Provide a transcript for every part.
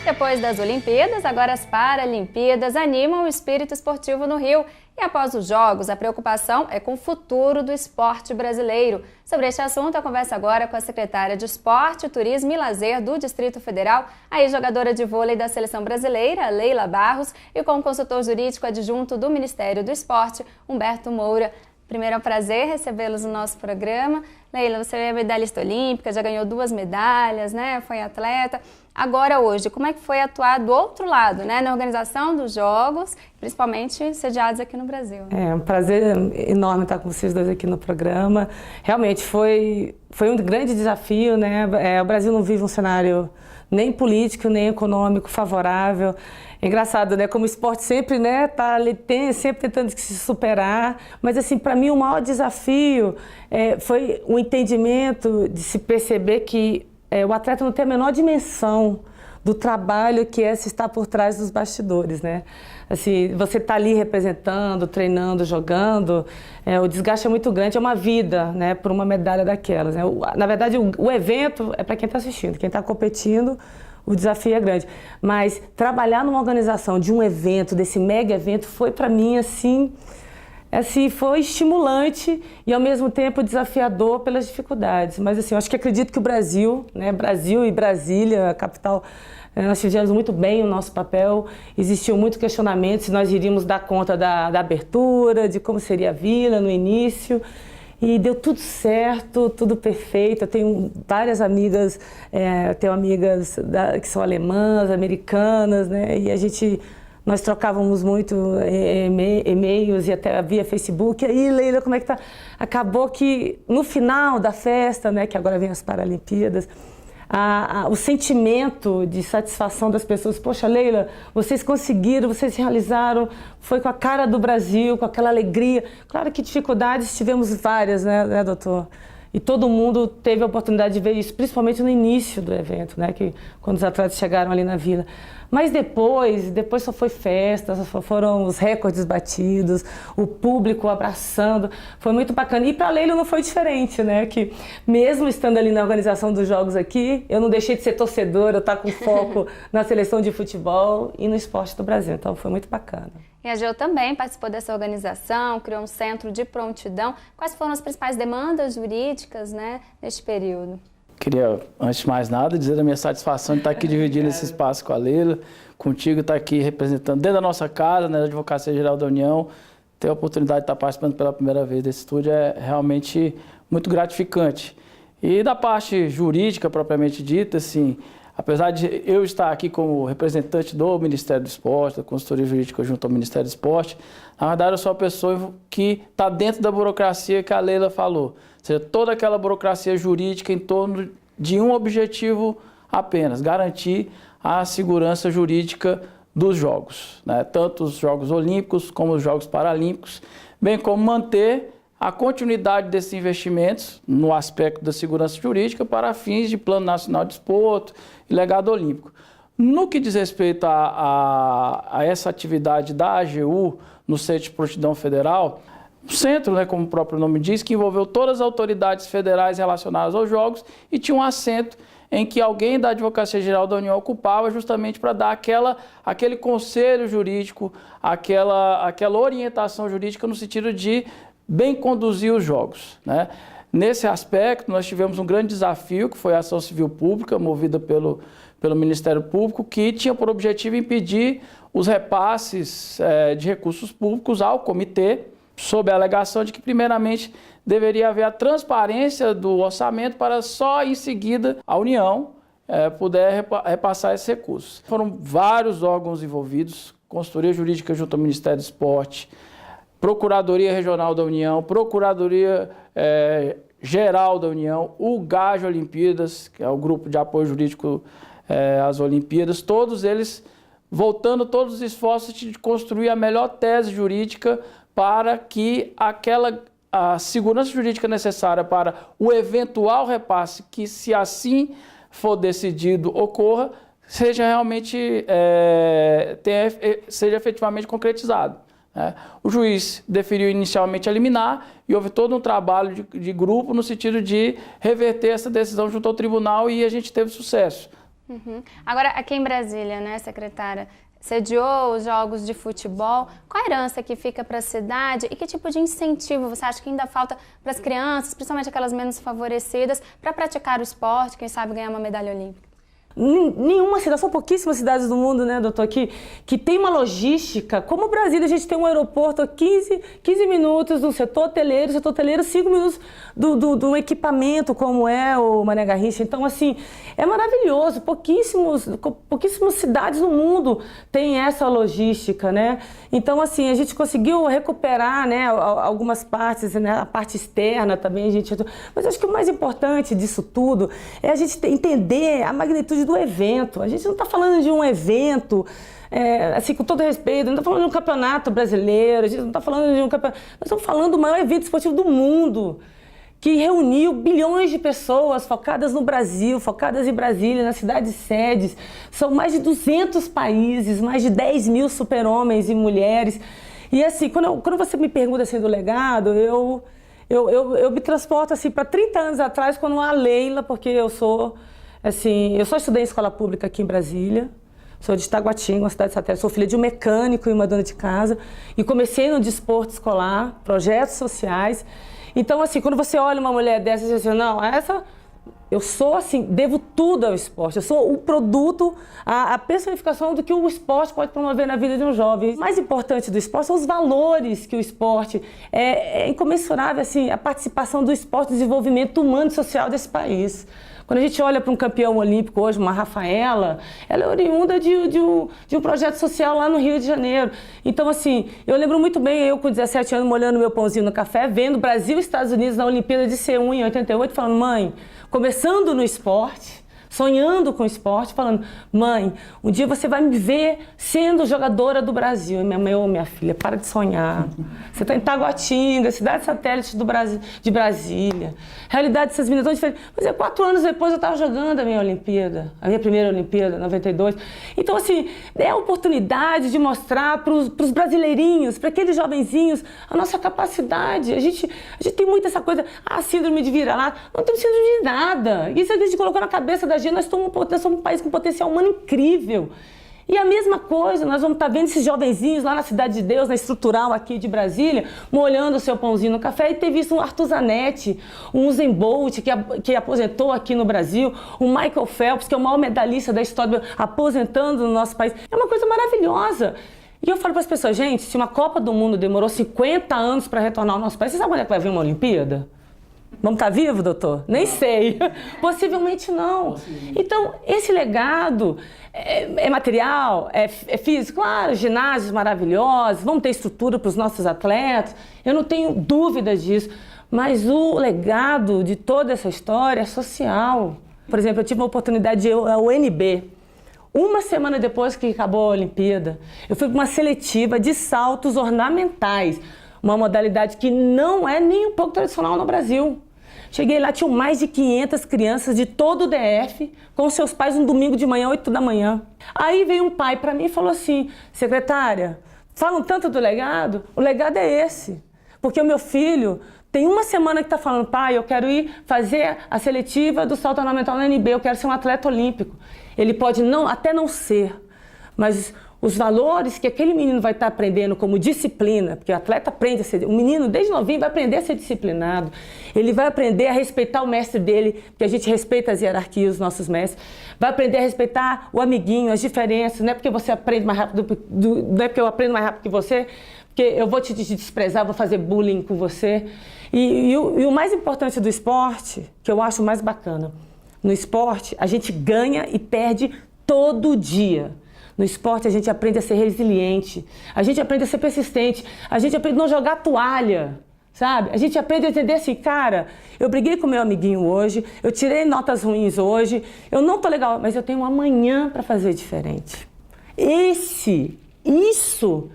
Depois das Olimpíadas, agora as Paralimpíadas animam o espírito esportivo no Rio. E após os Jogos, a preocupação é com o futuro do esporte brasileiro. Sobre este assunto, eu converso agora com a secretária de Esporte, Turismo e Lazer do Distrito Federal, a ex-jogadora de vôlei da Seleção Brasileira, Leila Barros, e com o consultor jurídico adjunto do Ministério do Esporte, Humberto Moura. Primeiro é um prazer recebê-los no nosso programa. Leila, você é medalhista olímpica, já ganhou 2 medalhas, né? Foi atleta. Agora, hoje, como é que foi atuar do outro lado, né? Na organização dos Jogos, principalmente sediados aqui no Brasil? É um prazer enorme estar com vocês dois aqui no programa. Realmente foi um grande desafio, né? O Brasil não vive um cenário nem político, nem econômico favorável. É engraçado, né? Como o esporte sempre, né, tá ali, sempre tentando se superar. Mas, assim, para mim, o maior desafio foi o entendimento de se perceber que o atleta não tem a menor dimensão do trabalho que se está por trás dos bastidores, né? Assim, você está ali representando, treinando, jogando, o desgaste é muito grande, é uma vida, né, por uma medalha daquelas, né? Na verdade, o evento é para quem está assistindo, quem está competindo, o desafio é grande. Mas trabalhar numa organização de um evento, desse mega evento, foi para mim, assim, foi estimulante e, ao mesmo tempo, desafiador pelas dificuldades. Mas, assim, eu acho que acredito que o Brasil, né, Brasil e Brasília, a capital, nós fizemos muito bem o nosso papel. Existiam muitos questionamentos se nós iríamos dar conta da abertura, de como seria a vila no início. E deu tudo certo, tudo perfeito. Eu tenho várias amigas, tenho amigas que são alemãs, americanas, né? E nós trocávamos muito e-mails e até via Facebook. E aí, Leila, como é que tá? Acabou que no final da festa, né, que agora vem as Paralimpíadas, o sentimento de satisfação das pessoas, poxa, Leila, vocês conseguiram, vocês realizaram, foi com a cara do Brasil, com aquela alegria. Claro que dificuldades tivemos várias, né, doutor? E todo mundo teve a oportunidade de ver isso, principalmente no início do evento, né, que quando os atletas chegaram ali na vila. Mas depois só foi festa, só foram os recordes batidos, o público abraçando, foi muito bacana. E para a Leila não foi diferente, né, que mesmo estando ali na organização dos Jogos aqui, eu não deixei de ser torcedora, eu estar com foco na seleção de futebol e no esporte do Brasil, então foi muito bacana. E a Geo também participou dessa organização, criou um centro de prontidão. Quais foram as principais demandas jurídicas, né, neste período? Queria, antes de mais nada, dizer a minha satisfação de estar aqui dividindo esse espaço com a Leila, contigo, estar aqui representando dentro da nossa casa, né, da Advocacia Geral da União, ter a oportunidade de estar participando pela primeira vez desse estúdio é realmente muito gratificante. E da parte jurídica, propriamente dita, assim, apesar de eu estar aqui como representante do Ministério do Esporte, da consultoria jurídica junto ao Ministério do Esporte, na verdade eu sou a pessoa que está dentro da burocracia que a Leila falou. Ou seja, toda aquela burocracia jurídica em torno de um objetivo apenas, garantir a segurança jurídica dos Jogos, né? Tanto os Jogos Olímpicos como os Jogos Paralímpicos, bem como manter a continuidade desses investimentos no aspecto da segurança jurídica para fins de Plano Nacional de Desporto e Legado Olímpico. No que diz respeito a essa atividade da AGU no Centro de Prontidão Federal, o centro, né, como o próprio nome diz, que envolveu todas as autoridades federais relacionadas aos Jogos e tinha um assento em que alguém da Advocacia Geral da União ocupava justamente para dar aquele conselho jurídico, aquela orientação jurídica no sentido de bem conduzir os Jogos, né? Nesse aspecto, nós tivemos um grande desafio, que foi a ação civil pública, movida pelo Ministério Público, que tinha por objetivo impedir os repasses de recursos públicos ao comitê, sob a alegação de que, primeiramente, deveria haver a transparência do orçamento para só em seguida a União puder repassar esses recursos. Foram vários órgãos envolvidos, consultoria jurídica junto ao Ministério do Esporte, Procuradoria Regional da União, Procuradoria Geral da União, o GAJ Olimpíadas, que é o Grupo de Apoio Jurídico às Olimpíadas, todos eles voltando todos os esforços de construir a melhor tese jurídica para que a segurança jurídica necessária para o eventual repasse, que se assim for decidido ocorra, seja realmente seja efetivamente concretizado. O juiz deferiu inicialmente a liminar e houve todo um trabalho de grupo no sentido de reverter essa decisão junto ao tribunal e a gente teve sucesso. Agora, aqui em Brasília, né, secretária, sediou os jogos de futebol. Qual a herança que fica para a cidade e que tipo de incentivo você acha que ainda falta para as crianças, principalmente aquelas menos favorecidas, para praticar o esporte, quem sabe ganhar uma medalha olímpica? Nenhuma cidade, são pouquíssimas cidades do mundo, né, doutor, que tem uma logística. Como o Brasil, a gente tem um aeroporto a 15 minutos do setor hoteleiro 5 minutos do equipamento, como é o Mané Garrincha. Então, assim, é maravilhoso. Pouquíssimas cidades no mundo têm essa logística, né? Então, assim, a gente conseguiu recuperar, né, algumas partes, né, a parte externa também, mas acho que o mais importante disso tudo é a gente entender a magnitude do evento. A gente não está falando de um evento, assim, com todo respeito, não está falando de um campeonato brasileiro, a gente não está falando de um campeonato, nós estamos falando do maior evento esportivo do mundo, que reuniu bilhões de pessoas focadas no Brasil, focadas em Brasília, nas cidades sedes. São mais de 200 países, mais de 10 mil super-homens e mulheres. E assim, quando você me pergunta assim do legado, eu me transporto assim para 30 anos atrás, quando a Leila, porque eu só estudei em escola pública aqui em Brasília, sou de Itaguatinga, uma cidade satélite, sou filha de um mecânico e uma dona de casa, e comecei no desporto escolar, projetos sociais. Então, assim, quando você olha uma mulher dessa, você diz assim, não, eu sou assim, devo tudo ao esporte, eu sou o produto, a personificação do que o esporte pode promover na vida de um jovem. O mais importante do esporte são os valores que o esporte é incomensurável, assim, a participação do esporte no desenvolvimento humano e social desse país. Quando a gente olha para um campeão olímpico hoje, uma Rafaela, ela é oriunda de um projeto social lá no Rio de Janeiro. Então, assim, eu lembro muito bem, eu com 17 anos, molhando meu pãozinho no café, vendo Brasil e Estados Unidos na Olimpíada de Seul em 88, falando, mãe, começando no esporte, sonhando com o esporte, falando, mãe, um dia você vai me ver sendo jogadora do Brasil. E minha mãe, minha filha, para de sonhar. Você está em Taguatinga, cidade satélite de Brasília. A realidade dessas meninas tão diferente. Mas 4 anos depois eu estava jogando a minha Olimpíada, a minha primeira Olimpíada, 92. Então, assim, é a oportunidade de mostrar para os brasileirinhos, para aqueles jovenzinhos, a nossa capacidade. A gente tem muito essa coisa, síndrome de vira-lata. Não temos síndrome de nada. Isso a gente colocou na cabeça da gente. Nós somos um país com potencial humano incrível. E a mesma coisa, nós vamos estar vendo esses jovenzinhos lá na Cidade de Deus, na Estrutural aqui de Brasília, molhando o seu pãozinho no café e ter visto um Arthur Zanetti, um Usain Bolt, que aposentou aqui no Brasil, o Michael Phelps, que é o maior medalhista da história, aposentando no nosso país. É uma coisa maravilhosa. E eu falo para as pessoas, gente, se uma Copa do Mundo demorou 50 anos para retornar ao nosso país, você sabe quando é que vai vir uma Olimpíada? Vamos estar vivos, doutor? Nem sei. Possivelmente não. Então, esse legado é material, é físico? Claro, ginásios maravilhosos, vamos ter estrutura para os nossos atletas, eu não tenho dúvidas disso. Mas o legado de toda essa história é social. Por exemplo, eu tive a oportunidade de ir ao UNB. Uma semana depois que acabou a Olimpíada, eu fui para uma seletiva de saltos ornamentais, uma modalidade que não é nem um pouco tradicional no Brasil. Cheguei lá, tinham mais de 500 crianças de todo o DF, com seus pais um domingo de manhã, 8 da manhã. Aí veio um pai para mim e falou assim, secretária, falam tanto do legado, o legado é esse. Porque o meu filho tem uma semana que está falando, pai, eu quero ir fazer a seletiva do salto ornamental na NB, eu quero ser um atleta olímpico. Ele pode até não ser, mas os valores que aquele menino vai estar aprendendo como disciplina, porque o atleta aprende a ser, o menino desde novinho vai aprender a ser disciplinado, ele vai aprender a respeitar o mestre dele, porque a gente respeita as hierarquias dos nossos mestres, vai aprender a respeitar o amiguinho, as diferenças, não é porque você aprende mais rápido, não é porque eu aprendo mais rápido que você, porque eu vou te desprezar, vou fazer bullying com você. E o mais importante do esporte, que eu acho mais bacana, no esporte a gente ganha e perde todo dia. No esporte a gente aprende a ser resiliente, a gente aprende a ser persistente, a gente aprende a não jogar toalha, sabe? A gente aprende a entender assim, cara, eu briguei com meu amiguinho hoje, eu tirei notas ruins hoje, eu não tô legal, mas eu tenho um amanhã para fazer diferente. Isso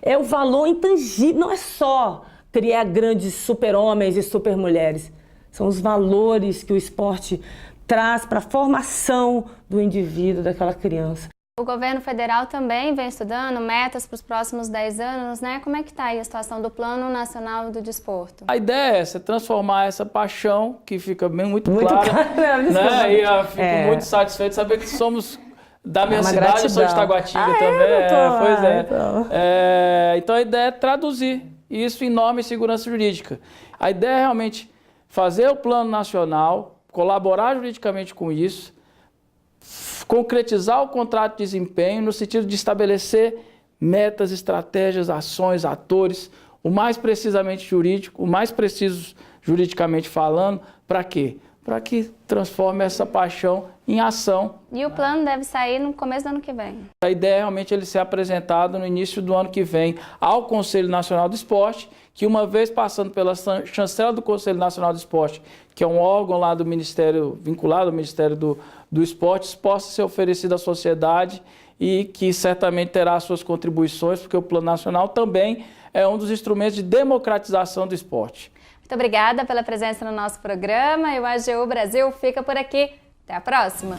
é o valor intangível, não é só criar grandes super-homens e super-mulheres, são os valores que o esporte traz para a formação do indivíduo, daquela criança. O governo federal também vem estudando metas para os próximos 10 anos, né? Como é que está aí a situação do Plano Nacional do Desporto? A ideia é essa, transformar essa paixão, que fica bem muito clara, né? E eu fico muito satisfeito de saber que somos da minha cidade, eu sou de Taguatinga também. Pois é. Então a ideia é traduzir isso em norma e segurança jurídica. A ideia é realmente fazer o plano nacional, colaborar juridicamente com isso, concretizar o contrato de desempenho no sentido de estabelecer metas, estratégias, ações, atores, o mais precisamente jurídico, o mais preciso juridicamente falando, para quê? Para que transforme essa paixão em ação. E o plano deve sair no começo do ano que vem? A ideia é realmente ele ser apresentado no início do ano que vem ao Conselho Nacional do Esporte, que uma vez passando pela chancela do Conselho Nacional do Esporte, que é um órgão lá do Ministério, vinculado ao Ministério do Esporte, possa ser oferecido à sociedade e que certamente terá suas contribuições, porque o Plano Nacional também é um dos instrumentos de democratização do esporte. Muito obrigada pela presença no nosso programa e o AGU Brasil fica por aqui. Até a próxima!